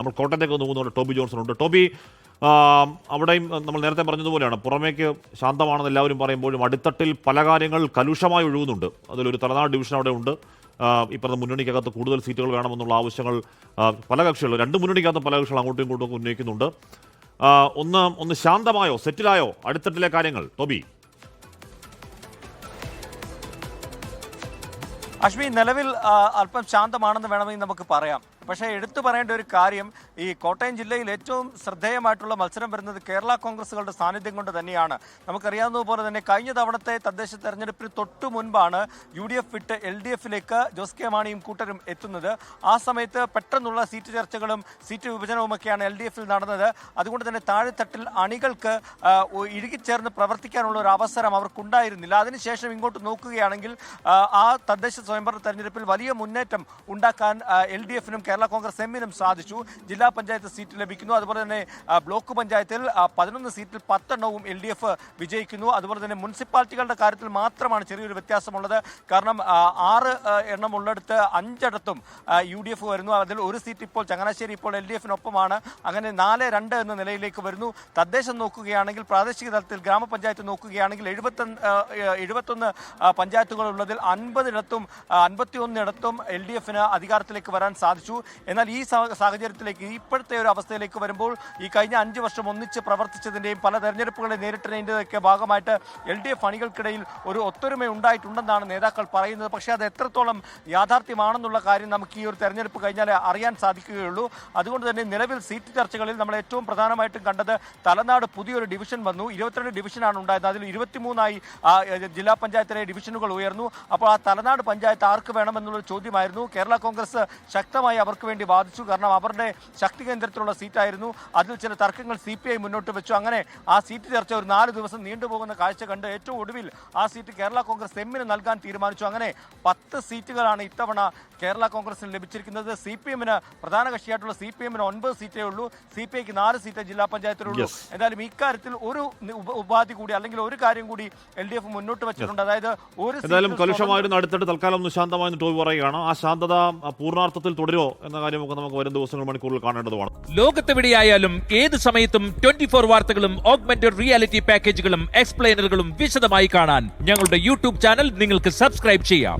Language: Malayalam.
നമ്മൾ കോട്ടയത്തേക്ക് നോക്കുന്നുണ്ട്. ടോബി ജോൺസൺ ഉണ്ട്. ടോബി, അവിടെയും നമ്മൾ നേരത്തെ പറഞ്ഞതുപോലെയാണ്, പുറമേക്ക് ശാന്തമാണെന്ന് എല്ലാവരും പറയുമ്പോഴും അടിത്തട്ടിൽ പല കാര്യങ്ങൾ കലുഷമായി ഒഴുകുന്നുണ്ട്. അതിലൊരു തലനാട് ഡിവിഷൻ അവിടെ ഉണ്ട്. ഈ പറഞ്ഞ മുന്നണിക്കകത്ത് കൂടുതൽ സീറ്റുകൾ വേണമെന്നുള്ള ആവശ്യങ്ങൾ പല കക്ഷികൾ, രണ്ട് മുന്നണിക്കകത്ത് പല കക്ഷികൾ അങ്ങോട്ടും ഇങ്ങോട്ടും ഉന്നയിക്കുന്നുണ്ട്. ഒന്ന് ശാന്തമായോ, സെറ്റിലായോ അടിത്തട്ടിലെ കാര്യങ്ങൾ? ടോബി, അശ്മി, നിലവിൽ അല്പം ശാന്തമാണെന്ന് വേണമെങ്കിൽ നമുക്ക് പറയാം. പക്ഷേ എടുത്തു പറയേണ്ട ഒരു കാര്യം, ഈ കോട്ടയം ജില്ലയിൽ ഏറ്റവും ശ്രദ്ധേയമായിട്ടുള്ള മത്സരം വരുന്നത് കേരള കോൺഗ്രസുകളുടെ സാന്നിധ്യം കൊണ്ട് തന്നെയാണ്. നമുക്കറിയാവുന്നതുപോലെ തന്നെ കഴിഞ്ഞ തവണത്തെ തദ്ദേശ തെരഞ്ഞെടുപ്പിന് തൊട്ടു മുൻപാണ് UDF വിട്ട് LDFിലേക്ക് ജോസ് കെ മാണിയും കൂട്ടരും എത്തുന്നത്. ആ സമയത്ത് പെട്ടെന്നുള്ള സീറ്റ് ചർച്ചകളും സീറ്റ് വിഭജനവുമൊക്കെയാണ് LDFിൽ നടന്നത്. അതുകൊണ്ട് തന്നെ താഴെത്തട്ടിൽ അണികൾക്ക് ഇഴുകിച്ചേർന്ന് പ്രവർത്തിക്കാനുള്ള ഒരു അവസരം അവർക്കുണ്ടായിരുന്നില്ല. അതിനുശേഷം ഇങ്ങോട്ട് നോക്കുകയാണെങ്കിൽ ആ തദ്ദേശ സ്വയംഭരണ തെരഞ്ഞെടുപ്പിൽ വലിയ മുന്നേറ്റം ഉണ്ടാക്കാൻ LDFിനും കേരള കോൺഗ്രസ് എമ്മിനും സാധിച്ചു. ജില്ലാ പഞ്ചായത്ത് സീറ്റ് ലഭിക്കുന്നു. അതുപോലെ തന്നെ ബ്ലോക്ക് പഞ്ചായത്തിൽ 11 സീറ്റിൽ 10 LDF വിജയിക്കുന്നു. അതുപോലെ തന്നെ മുനിസിപ്പാലിറ്റികളുടെ കാര്യത്തിൽ മാത്രമാണ് ചെറിയൊരു വ്യത്യാസമുള്ളത്. കാരണം 6 എണ്ണം ഉള്ളിടത്ത് 5 UDF വരുന്നു. അതിൽ ഒരു സീറ്റ് ഇപ്പോൾ ചങ്ങനാശ്ശേരി ഇപ്പോൾ LDFിനൊപ്പമാണ്. അങ്ങനെ 4-2 എന്ന നിലയിലേക്ക് വരുന്നു. തദ്ദേശം നോക്കുകയാണെങ്കിൽ, പ്രാദേശിക തലത്തിൽ ഗ്രാമപഞ്ചായത്ത് നോക്കുകയാണെങ്കിൽ 71 പഞ്ചായത്തുകളുള്ളതിൽ 50 51 LDFിന് അധികാരത്തിലേക്ക് വരാൻ സാധിച്ചു. എന്നാൽ ഈ സാഹചര്യത്തിലേക്ക്, ഇപ്പോഴത്തെ ഒരു അവസ്ഥയിലേക്ക് വരുമ്പോൾ, ഈ കഴിഞ്ഞ 5 വർഷം ഒന്നിച്ച് പ്രവർത്തിച്ചതിൻ്റെയും പല തെരഞ്ഞെടുപ്പുകളെ നേരിട്ടതിൻ്റെയൊക്കെ ഭാഗമായിട്ട് LDF അണികൾക്കിടയിൽ ഒരു ഒത്തൊരുമ ഉണ്ടായിട്ടുണ്ടെന്നാണ് നേതാക്കൾ പറയുന്നത്. പക്ഷേ അത് എത്രത്തോളം യാഥാർത്ഥ്യമാണെന്നുള്ള കാര്യം നമുക്ക് ഈ ഒരു തെരഞ്ഞെടുപ്പ് കഴിഞ്ഞാൽ അറിയാൻ സാധിക്കുകയുള്ളൂ. അതുകൊണ്ട് തന്നെ നിലവിൽ സീറ്റ് ചർച്ചകളിൽ നമ്മൾ ഏറ്റവും പ്രധാനമായിട്ടും കണ്ടത്, തലനാട് പുതിയൊരു ഡിവിഷൻ വന്നു. 22 ഡിവിഷനാണ് ഉണ്ടായത്. അതിൽ 23 ജില്ലാ പഞ്ചായത്തിലെ ഡിവിഷനുകൾ ഉയർന്നു. അപ്പോൾ ആ തലനാട് പഞ്ചായത്ത് ആർക്ക് വേണമെന്നുള്ള ചോദ്യമായിരുന്നു. കേരള കോൺഗ്രസ് ശക്തമായി അവർക്ക് വേണ്ടി വാദിച്ചു. കാരണം അവരുടെ ശക്തി കേന്ദ്രത്തിലുള്ള സീറ്റായിരുന്നു. അതിൽ ചില തർക്കങ്ങൾ CPI മുന്നോട്ട് വെച്ചു. അങ്ങനെ ആ സീറ്റ് ചർച്ച ഒരു 4 ദിവസം നീണ്ടുപോകുന്ന കാഴ്ച കണ്ട് ഏറ്റവും ഒടുവിൽ ആ സീറ്റ് കേരള കോൺഗ്രസ് എമ്മിന് നൽകാൻ തീരുമാനിച്ചു. അങ്ങനെ 10 സീറ്റുകളാണ് ഇത്തവണ കേരള കോൺഗ്രസിന് ലഭിച്ചിരിക്കുന്നത്. CPMന്, പ്രധാന കക്ഷിയായിട്ടുള്ള CPMന് 9 സീറ്റേ ഉള്ളൂ. CPIക്ക് 4 സീറ്റേ ജില്ലാ പഞ്ചായത്തിലുള്ളൂ. എന്തായാലും ഇക്കാര്യത്തിൽ ഒരു ഉപാധി കൂടി, അല്ലെങ്കിൽ ഒരു കാര്യം കൂടി LDF മുന്നോട്ട് വെച്ചിട്ടുണ്ട്. അതായത് എന്തായാലും കലുഷമായിരുന്നു അടുത്തിട്ട് തൽക്കാലം ഒന്ന് ശാന്തമായെന്ന് ടോബി പറയുകയാണ്. ആ ശാന്തത പൂർണ്ണാർത്ഥത്തിൽ തുടരുമോ എന്ന കാര്യമൊക്കെ നമുക്ക് വരും ദിവസങ്ങൾ, മണിക്കൂറിൽ കാണേണ്ടതുമാണ്. ലോകത്തെവിടെയായാലും ഏത് സമയത്തും 24 വാർത്തകളും ഓഗ്മെന്റഡ് റിയാലിറ്റി പാക്കേജുകളും എക്സ്പ്ലെയിനറുകളും വിശദമായി കാണാൻ ഞങ്ങളുടെ YouTube ചാനൽ നിങ്ങൾക്ക് സബ്സ്ക്രൈബ് ചെയ്യാം.